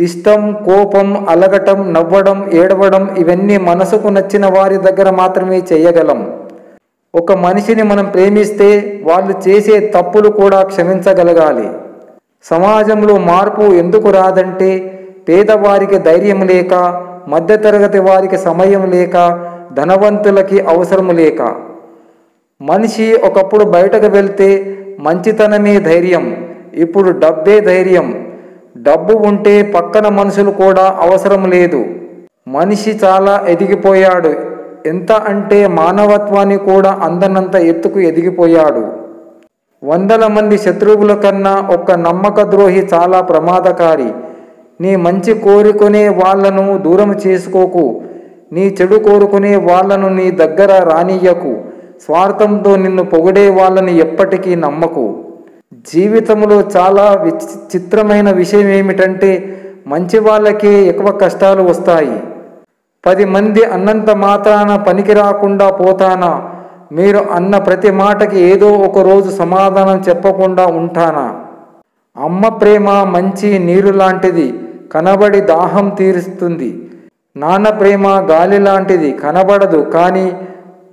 ఇష్టం, కోపం, అలగటం, నవ్వడం, ఏడవడం ఇవన్నీ మనసుకు నచ్చిన వారి దగ్గర మాత్రమే చేయగలం. ఒక మనిషిని మనం ప్రేమిస్తే వాళ్ళు చేసే తప్పులు కూడా క్షమించగలగాలి. సమాజంలో మార్పు ఎందుకు రాదంటే పేదవారికి ధైర్యం లేక, మధ్యతరగతి వారికి సమయం లేక, ధనవంతులకి అవసరం లేక. మనిషి ఒకప్పుడు బయటకు వెళ్తే మంచితనమే ధైర్యం, ఇప్పుడు డబ్బే ధైర్యం. డబ్బు ఉంటే పక్కన మనుషులు కూడా అవసరం లేదు. మనిషి చాలా ఎదిగిపోయాడు. ఎంత అంటే మానవత్వాన్ని కూడా అందనంత ఎత్తుకు ఎదిగిపోయాడు. 100 మంది శత్రువుల కన్నా ఒక్క నమ్మక ద్రోహి చాలా ప్రమాదకారి. నీ మంచి కోరుకునే వాళ్లను దూరం చేసుకోకు. నీ చెడు కోరుకునే వాళ్లను నీ దగ్గర రానియ్యకు. స్వార్థంతో నిన్ను పొగిడే వాళ్ళని ఎప్పటికీ నమ్మకు. జీవితంలో చాలా విచిత్రమైన విషయం ఏమిటంటే మంచి వాళ్ళకే ఎక్కువ కష్టాలు వస్తాయి. 10 మంది అన్నంత మాత్రాన పనికి రాకుండా పోతానా? మీరు అన్న ప్రతి మాటకి ఏదో ఒక రోజు సమాధానం చెప్పకుండా ఉంటానా? అమ్మ ప్రేమ మంచి నీరు లాంటిది, కనబడి దాహం తీరుస్తుంది. నాన్న ప్రేమ గాలి లాంటిది, కనబడదు, కానీ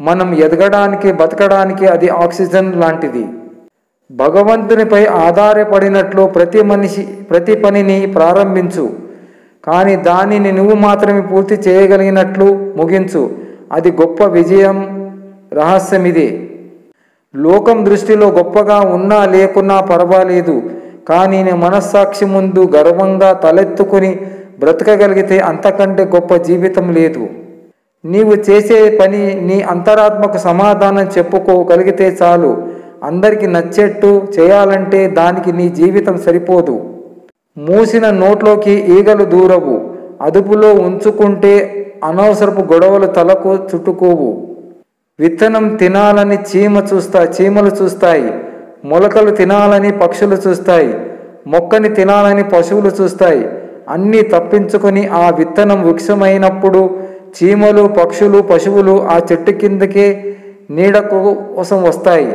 మనం ఎదగడానికి, బతకడానికి అది ఆక్సిజన్ లాంటిది. భగవంతునిపై ఆధారపడినట్లు ప్రతి పనిని ప్రారంభించు, కానీ దానిని నువ్వు మాత్రమే పూర్తి చేయగలిగినట్లు ముగించు. అది గొప్ప విజయం రహస్యమిదే. లోకం దృష్టిలో గొప్పగా ఉన్నా లేకున్నా పర్వాలేదు, కానీ నీ మనస్సాక్షి ముందు గర్వంగా తలెత్తుకుని బ్రతకగలిగితే అంతకంటే గొప్ప జీవితం లేదు. నీవు చేసే పని నీ అంతరాత్మకు సమాధానం చెప్పుకోగలిగితే చాలు. అందరికీ నచ్చేట్టు చేయాలంటే దానికి నీ జీవితం సరిపోదు. మూసిన నోట్లోకి ఈగలు దూరవు. అదుపులో ఉంచుకుంటే అనవసరపు గొడవలు తలకు చుట్టుకోవు. విత్తనం తినాలని చీమలు చూస్తాయి. మొలకలు తినాలని పక్షులు చూస్తాయి. మొక్కని తినాలని పశువులు చూస్తాయి. అన్నీ తప్పించుకొని ఆ విత్తనం వృక్షమైనప్పుడు చీమలు, పక్షులు, పశువులు ఆ చెట్టు కిందకే నీడ కోసం వస్తాయి.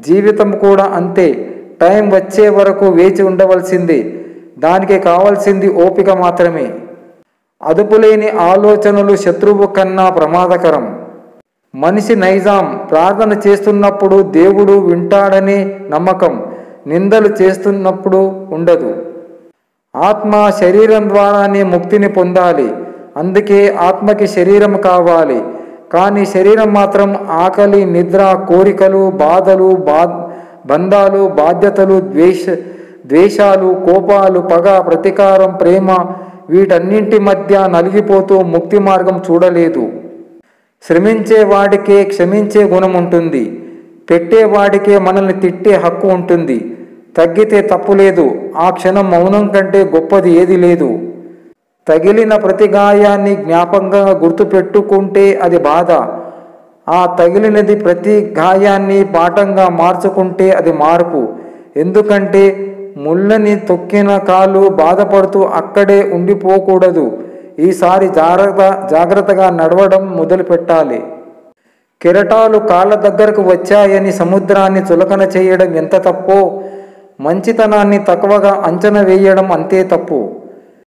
జీవితం కూడా అంతే. టైం వచ్చే వరకు వేచి ఉండవలసిందే. దానికి కావాల్సింది ఓపిక మాత్రమే. అదుపులేని ఆలోచనలు శత్రువు కన్నా ప్రమాదకరం. మనిషి నైజాం ప్రార్థన చేస్తున్నప్పుడు దేవుడు వింటాడనే నమ్మకం నిందలు చేస్తున్నప్పుడు ఉండదు. ఆత్మ శరీరం ద్వారానే ముక్తిని పొందాలి. అందుకే ఆత్మకి శరీరం కావాలి. కానీ శరీరం మాత్రం ఆకలి, నిద్ర, కోరికలు, బాధలు, బంధాలు, బాధ్యతలు, ద్వేషాలు, కోపాలు, పగ, ప్రతీకారం, ప్రేమ వీటన్నింటి మధ్య నలిగిపోతూ ముక్తి మార్గం చూడలేదు. శ్రమించే వాడికే క్షమించే గుణం ఉంటుంది. పెట్టేవాడికే మనల్ని తిట్టే హక్కు ఉంటుంది. తగ్గితే తప్పులేదు. ఆ క్షణం మౌనం కంటే గొప్పది ఏది లేదు. తగిలిన ప్రతి గాయాన్ని జ్ఞాపకంగా గుర్తుపెట్టుకుంటే అది బాధ. ఆ తగిలినది ప్రతి గాయాన్ని పాఠంగా మార్చుకుంటే అది మార్పు. ఎందుకంటే ముళ్ళని తొక్కిన కాలు బాధపడుతూ అక్కడే ఉండిపోకూడదు. ఈసారి జాగ్రత్తగా నడవడం మొదలు పెట్టాలి. కెరటాలు కాళ్ళ దగ్గరకు వచ్చాయని సముద్రాన్ని చులకన చేయడం ఎంత తప్పో మంచితనాన్ని తక్కువగా అంచనా వేయడం అంతే తప్పు.